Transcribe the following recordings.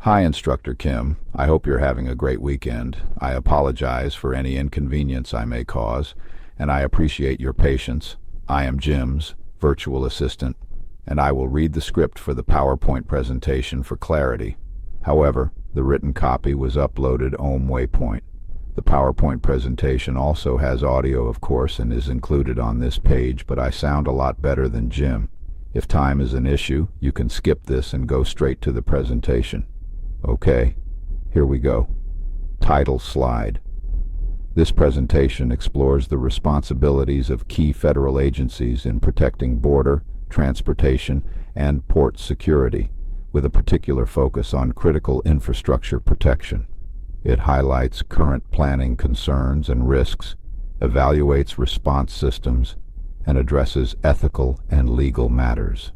Hi, Instructor Kim. I hope you're having a great weekend. I apologize for any inconvenience I may cause, and I appreciate your patience. I am Jim's virtual assistant, and I will read the script for the PowerPoint presentation for clarity. However, the written copy was uploaded on Waypoint. The PowerPoint presentation also has audio, of course, and is included on this page, but I sound a lot better than Jim. If time is an issue, you can skip this and go straight to the presentation. Okay, here we go. Title slide. This presentation explores the responsibilities of key federal agencies in protecting border, transportation, and port security, with a particular focus on critical infrastructure protection. It highlights current planning concerns and risks, evaluates response systems, and addresses ethical and legal matters.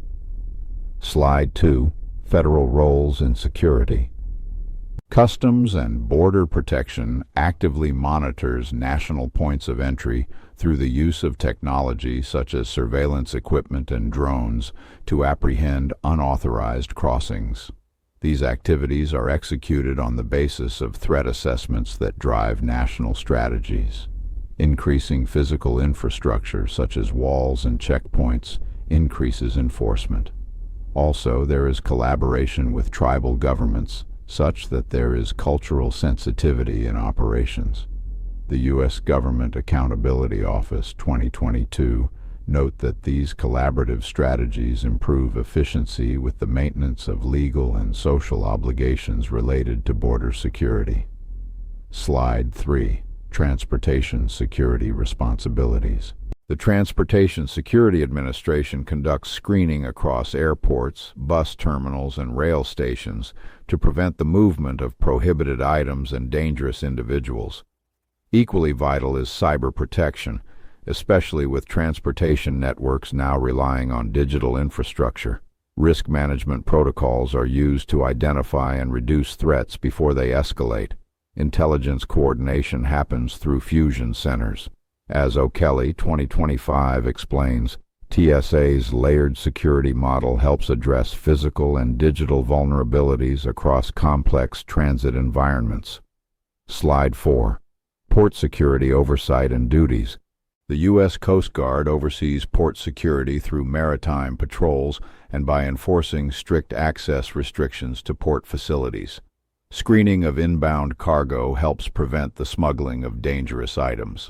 Slide 2. Federal roles in security. Customs and Border Protection actively monitors national points of entry through the use of technology such as surveillance equipment and drones to apprehend unauthorized crossings. These activities are executed on the basis of threat assessments that drive national strategies. Increasing physical infrastructure such as walls and checkpoints increases enforcement. Also, there is collaboration with tribal governments such that there is cultural sensitivity in operations. The U.S. Government Accountability Office 2022 note that these collaborative strategies improve efficiency with the maintenance of legal and social obligations related to border security. Slide 3. Transportation Security Responsibilities. The Transportation Security Administration conducts screening across airports, bus terminals, and rail stations to prevent the movement of prohibited items and dangerous individuals. Equally vital is cyber protection, especially with transportation networks now relying on digital infrastructure. Risk management protocols are used to identify and reduce threats before they escalate. Intelligence coordination happens through fusion centers. As O'Kelly 2025 explains, TSA's layered security model helps address physical and digital vulnerabilities across complex transit environments. Slide 4. Port security oversight and duties. The U.S. Coast Guard oversees port security through maritime patrols and by enforcing strict access restrictions to port facilities. Screening of inbound cargo helps prevent the smuggling of dangerous items.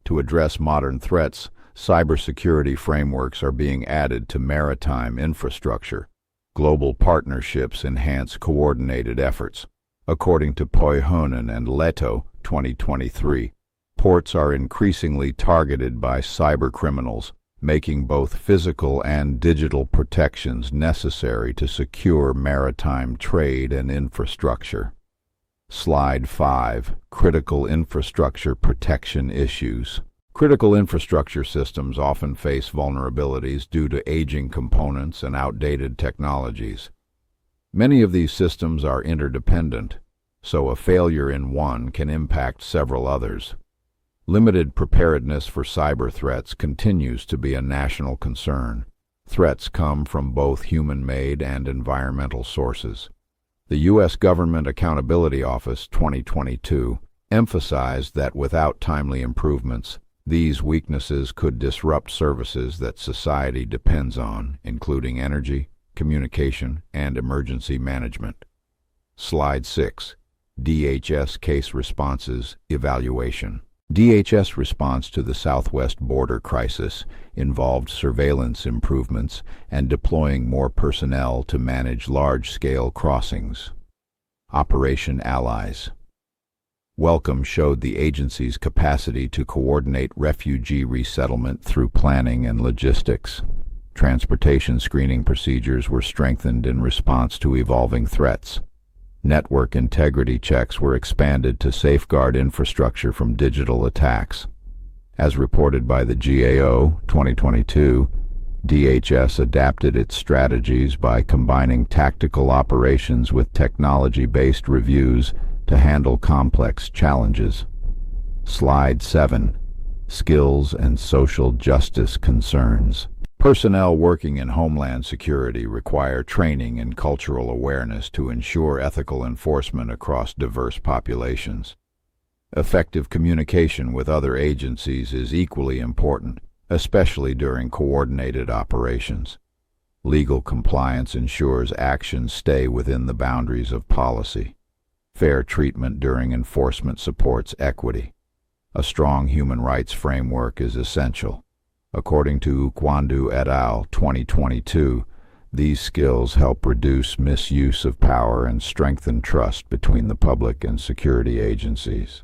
To address modern threats, cybersecurity frameworks are being added to maritime infrastructure. Global partnerships enhance coordinated efforts. According to Poihonen and Leto 2023, ports are increasingly targeted by cybercriminals, making both physical and digital protections necessary to secure maritime trade and infrastructure. Slide 5. Critical infrastructure protection issues. Critical infrastructure systems often face vulnerabilities due to aging components and outdated technologies. Many of these systems are interdependent, so a failure in one can impact several others. Limited preparedness for cyber threats continues to be a national concern. Threats come from both human-made and environmental sources. The U.S. Government Accountability Office 2022 emphasized that without timely improvements, these weaknesses could disrupt services that society depends on, including energy, communication, and emergency management. Slide 6. DHS Case Responses Evaluation. DHS response to the Southwest border crisis involved surveillance improvements and deploying more personnel to manage large-scale crossings. Operation Allies. Welcome showed the agency's capacity to coordinate refugee resettlement through planning and logistics. Transportation screening procedures were strengthened in response to evolving threats. Network integrity checks were expanded to safeguard infrastructure from digital attacks. As reported by the GAO 2022, DHS adapted its strategies by combining tactical operations with technology-based reviews to handle complex challenges. Slide 7. Skills and social justice concerns. Personnel working in Homeland Security require training and cultural awareness to ensure ethical enforcement across diverse populations. Effective communication with other agencies is equally important, especially during coordinated operations. Legal compliance ensures actions stay within the boundaries of policy. Fair treatment during enforcement supports equity. A strong human rights framework is essential. According to Ukwandu et al. 2022, these skills help reduce misuse of power and strengthen trust between the public and security agencies.